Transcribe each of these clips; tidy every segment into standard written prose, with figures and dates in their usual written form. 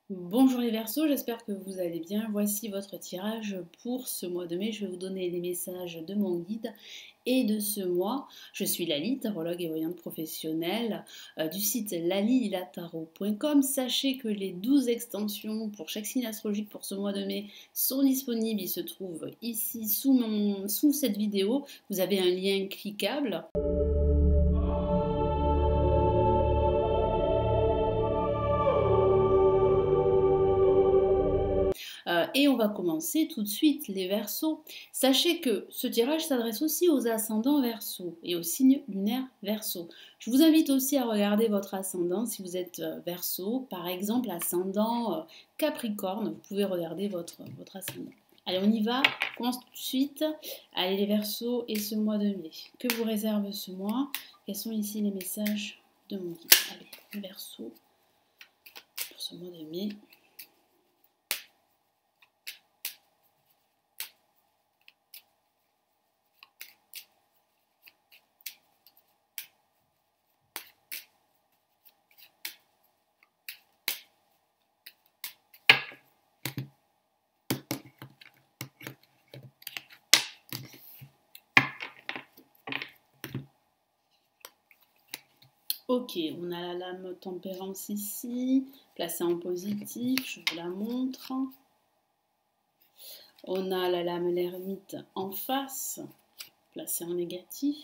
Bonjour les Verseaux, j'espère que vous allez bien. Voici votre tirage pour ce mois de mai. Je vais vous donner les messages de mon guide et de ce mois. Je suis Lali, tarologue et voyante professionnelle du site lalilataro.com. Sachez que les 12 extensions pour chaque signe astrologique pour ce mois de mai sont disponibles. Ils se trouvent ici sous cette vidéo. Vous avez un lien cliquable. Et on va commencer tout de suite les Verseaux. Sachez que ce tirage s'adresse aussi aux ascendants Verseaux et aux signes lunaires Verseaux. Je vous invite aussi à regarder votre ascendant si vous êtes Verseau, par exemple ascendant Capricorne, vous pouvez regarder votre ascendant. Allez, on y va, on commence tout de suite. Allez les Verseaux et ce mois de mai. Que vous réserve ce mois? Quels sont ici les messages de mon guide? Allez, les Verseaux pour ce mois de mai. Ok, on a la lame tempérance ici, placée en positif, je vous la montre. On a la lame l'ermite en face, placée en négatif.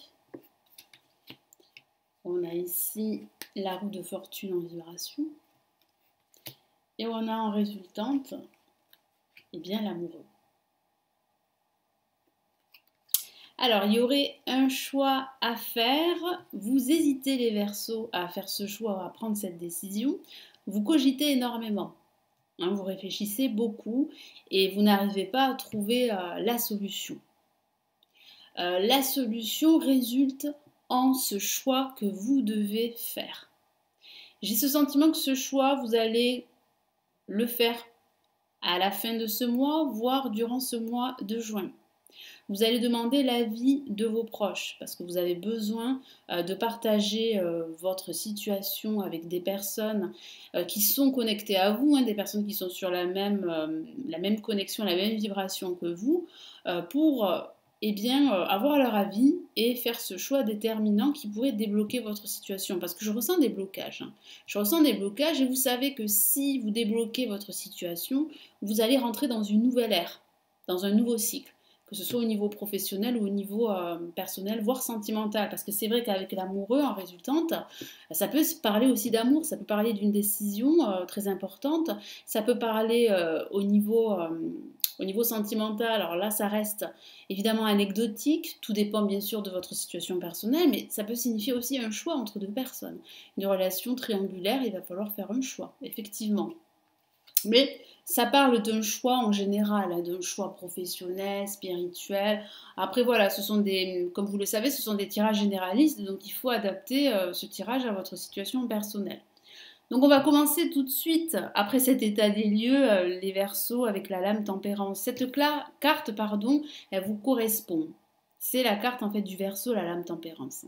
On a ici la roue de fortune en vibration. Et on a en résultante, eh bien, l'amoureux. Alors, il y aurait un choix à faire. Vous hésitez les Verseaux à faire ce choix, à prendre cette décision. Vous cogitez énormément. Vous réfléchissez beaucoup et vous n'arrivez pas à trouver la solution. La solution résulte en ce choix que vous devez faire. J'ai ce sentiment que ce choix, vous allez le faire à la fin de ce mois, voire durant ce mois de juin. Vous allez demander l'avis de vos proches parce que vous avez besoin de partager votre situation avec des personnes qui sont connectées à vous, des personnes qui sont sur la même connexion, la même vibration que vous, pour avoir leur avis et faire ce choix déterminant qui pourrait débloquer votre situation. Parce que je ressens des blocages. Je ressens des blocages et vous savez que si vous débloquez votre situation, vous allez rentrer dans une nouvelle ère, dans un nouveau cycle, que ce soit au niveau professionnel ou au niveau personnel, voire sentimental. Parce que c'est vrai qu'avec l'amoureux en résultante, ça peut parler aussi d'amour, ça peut parler d'une décision très importante, ça peut parler au niveau sentimental. Alors là, ça reste évidemment anecdotique, tout dépend bien sûr de votre situation personnelle, mais ça peut signifier aussi un choix entre deux personnes. Une relation triangulaire, il va falloir faire un choix, effectivement. Mais ça parle d'un choix en général, d'un choix professionnel, spirituel. Après voilà, comme vous le savez, ce sont des tirages généralistes, donc il faut adapter ce tirage à votre situation personnelle. Donc on va commencer tout de suite, après cet état des lieux, les Verseaux avec la lame tempérance. Cette carte, elle vous correspond. C'est la carte en fait du Verseau, la lame tempérance.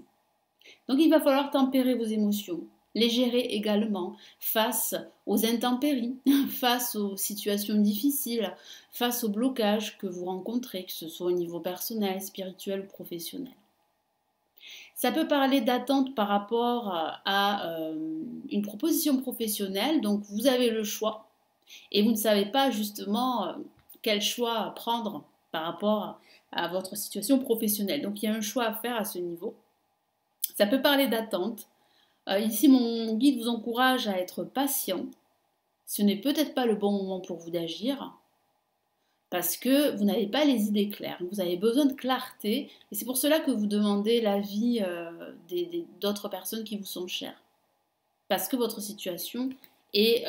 Donc il va falloir tempérer vos émotions, les gérer également face aux intempéries, face aux situations difficiles, face aux blocages que vous rencontrez, que ce soit au niveau personnel, spirituel ou professionnel. Ça peut parler d'attente par rapport à une proposition professionnelle, donc vous avez le choix et vous ne savez pas justement quel choix prendre par rapport à votre situation professionnelle. Donc il y a un choix à faire à ce niveau. Ça peut parler d'attente. Ici, mon guide vous encourage à être patient. Ce n'est peut-être pas le bon moment pour vous d'agir parce que vous n'avez pas les idées claires. Vous avez besoin de clarté et c'est pour cela que vous demandez l'avis d'autres personnes qui vous sont chères. Parce que votre situation est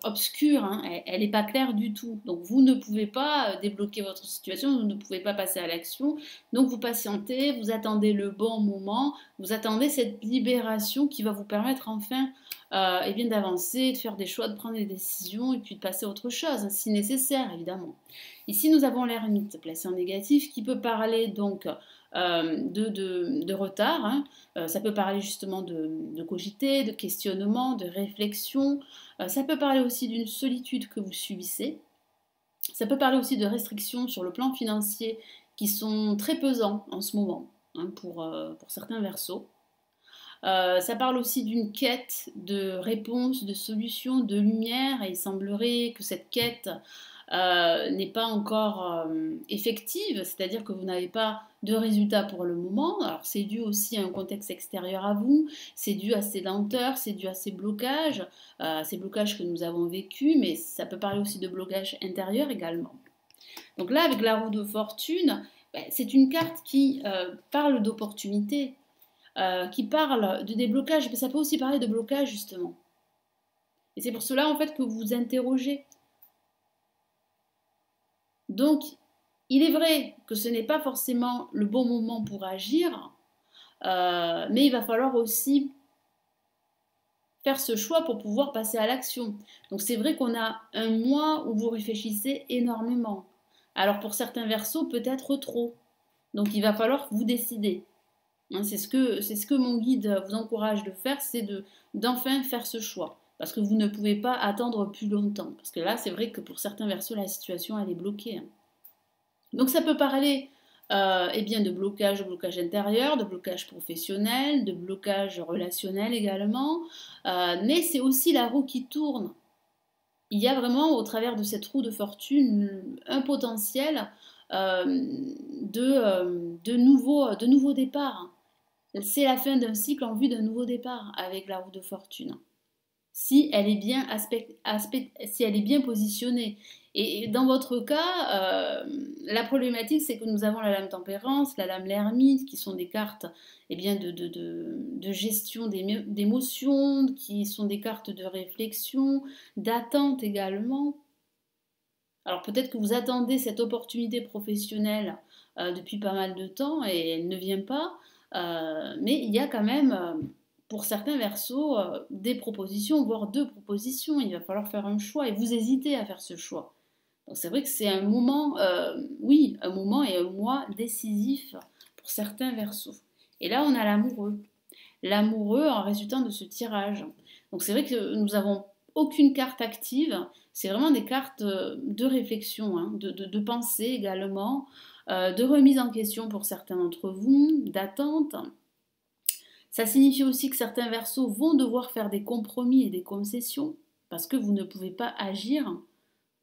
obscure, elle n'est pas claire du tout. Donc vous ne pouvez pas débloquer votre situation, vous ne pouvez pas passer à l'action. Donc vous patientez, vous attendez le bon moment, vous attendez cette libération qui va vous permettre enfin d'avancer, de faire des choix, de prendre des décisions et puis de passer à autre chose, si nécessaire évidemment. Ici nous avons l'ermite placé en négatif qui peut parler donc de retard. Hein. Ça peut parler justement de cogiter, de questionnement, de réflexion. Ça peut parler aussi d'une solitude que vous subissez. Ça peut parler aussi de restrictions sur le plan financier qui sont très pesants en ce moment, hein, pour certains versos. Ça parle aussi d'une quête de réponses, de solutions, de lumière, et il semblerait que cette quête n'est pas encore effective, c'est-à-dire que vous n'avez pas de résultat pour le moment. Alors c'est dû aussi à un contexte extérieur à vous, c'est dû à ces lenteurs, c'est dû à ces blocages que nous avons vécus, mais ça peut parler aussi de blocages intérieurs également. Donc là, avec la roue de fortune, ben, c'est une carte qui parle d'opportunités, qui parle de déblocages, mais ça peut aussi parler de blocage justement. Et c'est pour cela en fait que vous vous interrogez. Donc, il est vrai que ce n'est pas forcément le bon moment pour agir, mais il va falloir aussi faire ce choix pour pouvoir passer à l'action. Donc c'est vrai qu'on a un mois où vous réfléchissez énormément. Alors pour certains versos, peut-être trop. Donc il va falloir vous décider. Hein, c'est ce que mon guide vous encourage de faire, c'est d'enfin faire ce choix. Parce que vous ne pouvez pas attendre plus longtemps. Parce que là, c'est vrai que pour certains versos, la situation, elle est bloquée. Hein. Donc ça peut parler eh bien de blocage intérieur, de blocage professionnel, de blocage relationnel également. Mais c'est aussi la roue qui tourne. Il y a vraiment au travers de cette roue de fortune un potentiel de nouveaux départs. C'est la fin d'un cycle en vue d'un nouveau départ avec la roue de fortune. Si elle est si elle est bien positionnée. Et dans votre cas, la problématique, c'est que nous avons la lame tempérance, la lame l'ermite, qui sont des cartes eh bien, de gestion d'émotions, qui sont des cartes de réflexion, d'attente également. Alors peut-être que vous attendez cette opportunité professionnelle depuis pas mal de temps et elle ne vient pas, mais il y a quand même, pour certains versos, des propositions, voire deux propositions. Il va falloir faire un choix et vous hésitez à faire ce choix. Donc c'est vrai que c'est un moment, oui, un moment et un mois décisif pour certains versos. Et là, on a l'amoureux. L'amoureux en résultant de ce tirage. Donc c'est vrai que nous avons aucune carte active, c'est vraiment des cartes de réflexion, hein, de pensée également, de remise en question pour certains d'entre vous, d'attente. Ça signifie aussi que certains versos vont devoir faire des compromis et des concessions parce que vous ne pouvez pas agir,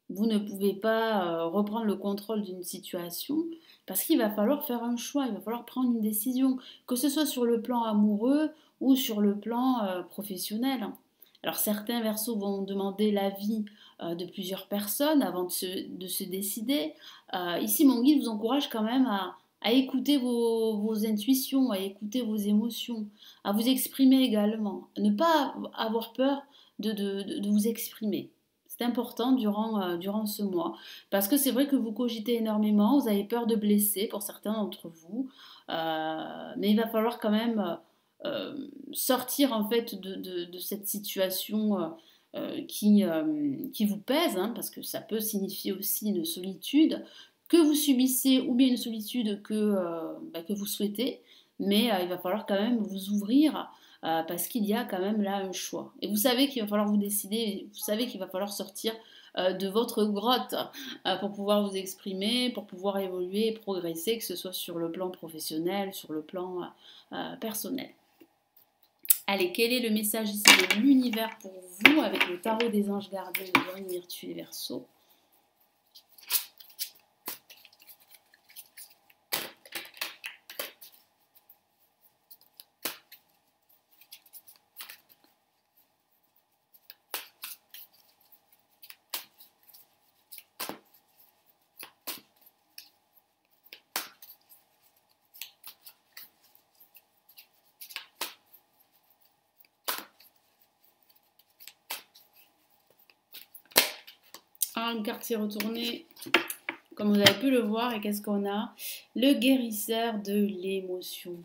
vous ne pouvez pas reprendre le contrôle d'une situation parce qu'il va falloir faire un choix, il va falloir prendre une décision, que ce soit sur le plan amoureux ou sur le plan professionnel. Alors certains versos vont demander l'avis de plusieurs personnes avant de se décider. Ici, mon guide vous encourage quand même à écouter vos intuitions, à écouter vos émotions, à vous exprimer également, à ne pas avoir peur de vous exprimer. C'est important durant ce mois. Parce que c'est vrai que vous cogitez énormément, vous avez peur de blesser pour certains d'entre vous. Mais il va falloir quand même sortir en fait de cette situation qui vous pèse, hein, parce que ça peut signifier aussi une solitude que vous subissez ou bien une solitude que vous souhaitez. Mais il va falloir quand même vous ouvrir parce qu'il y a quand même là un choix. Et vous savez qu'il va falloir vous décider, vous savez qu'il va falloir sortir de votre grotte pour pouvoir vous exprimer, pour pouvoir évoluer et progresser, que ce soit sur le plan professionnel, sur le plan personnel. Allez, quel est le message ici de l'univers pour vous avec le tarot des anges gardiens de Dorine Virtue et Verseau? Une carte s'est retournée, comme vous avez pu le voir, et qu'est-ce qu'on a? Le guérisseur de l'émotion.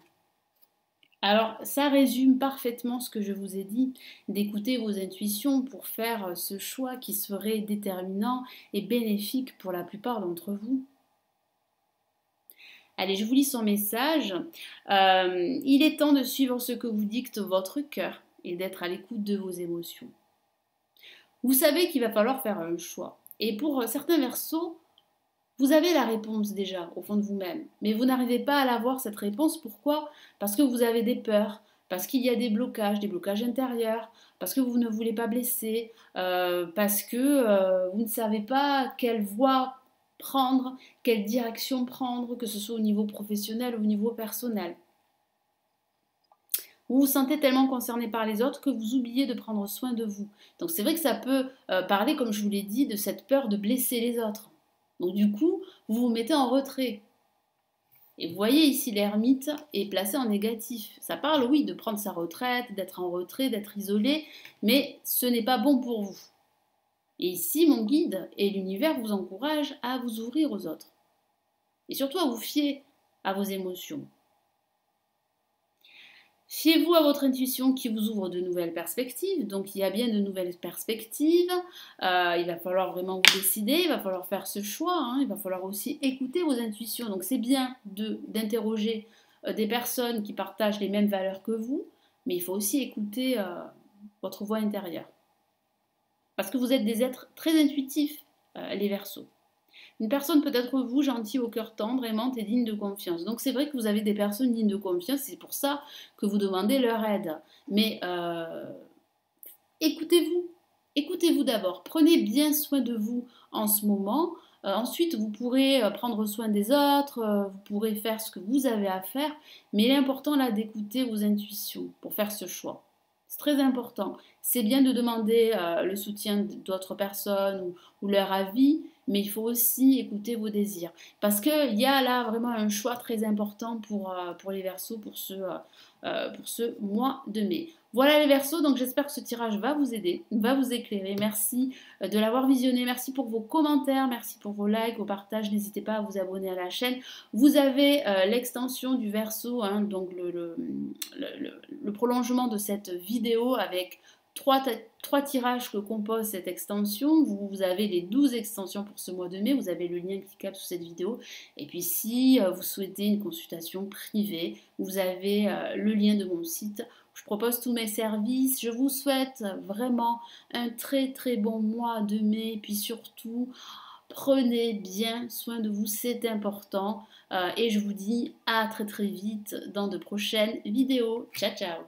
Alors, ça résume parfaitement ce que je vous ai dit, d'écouter vos intuitions pour faire ce choix qui serait déterminant et bénéfique pour la plupart d'entre vous. Allez, je vous lis son message. Il est temps de suivre ce que vous dicte votre cœur et d'être à l'écoute de vos émotions. Vous savez qu'il va falloir faire un choix. Et pour certains Verseaux, vous avez la réponse déjà au fond de vous-même, mais vous n'arrivez pas à l'avoir cette réponse. Pourquoi? Parce que vous avez des peurs, parce qu'il y a des blocages intérieurs, parce que vous ne voulez pas blesser, parce que vous ne savez pas quelle voie prendre, quelle direction prendre, que ce soit au niveau professionnel ou au niveau personnel. Vous vous sentez tellement concerné par les autres que vous oubliez de prendre soin de vous. Donc c'est vrai que ça peut parler, comme je vous l'ai dit, de cette peur de blesser les autres. Donc du coup, vous vous mettez en retrait. Et vous voyez ici, l'ermite est placé en négatif. Ça parle, oui, de prendre sa retraite, d'être en retrait, d'être isolé, mais ce n'est pas bon pour vous. Et ici, mon guide et l'univers vous encouragent à vous ouvrir aux autres. Et surtout à vous fier à vos émotions. Fiez-vous à votre intuition qui vous ouvre de nouvelles perspectives. Donc il y a bien de nouvelles perspectives. Il va falloir vraiment vous décider, il va falloir faire ce choix. Il va falloir aussi écouter vos intuitions. Donc c'est bien d'interroger des personnes qui partagent les mêmes valeurs que vous, mais il faut aussi écouter votre voix intérieure. Parce que vous êtes des êtres très intuitifs, les Verseaux. Une personne peut être vous, gentil, au cœur tendre, aimante et digne de confiance. Donc c'est vrai que vous avez des personnes dignes de confiance, c'est pour ça que vous demandez leur aide. Mais écoutez-vous, écoutez-vous d'abord, prenez bien soin de vous en ce moment. Ensuite, vous pourrez prendre soin des autres, vous pourrez faire ce que vous avez à faire, mais il est important là d'écouter vos intuitions pour faire ce choix. C'est très important. C'est bien de demander le soutien d'autres personnes ou leur avis, mais il faut aussi écouter vos désirs. Parce qu'il y a là vraiment un choix très important pour les Verseaux pour ce mois de mai. Voilà les Verseaux, donc j'espère que ce tirage va vous aider, va vous éclairer. Merci de l'avoir visionné, merci pour vos commentaires, merci pour vos likes, vos partages. N'hésitez pas à vous abonner à la chaîne. Vous avez l'extension du Verseau, donc le prolongement de cette vidéo avec trois tirages que compose cette extension. Vous avez les 12 extensions pour ce mois de mai. Vous avez le lien cliquable sous cette vidéo. Et puis si vous souhaitez une consultation privée, vous avez le lien de mon site. Je propose tous mes services. Je vous souhaite vraiment un très très bon mois de mai. Puis surtout, prenez bien soin de vous, c'est important. Et je vous dis à très très vite dans de prochaines vidéos. Ciao ciao!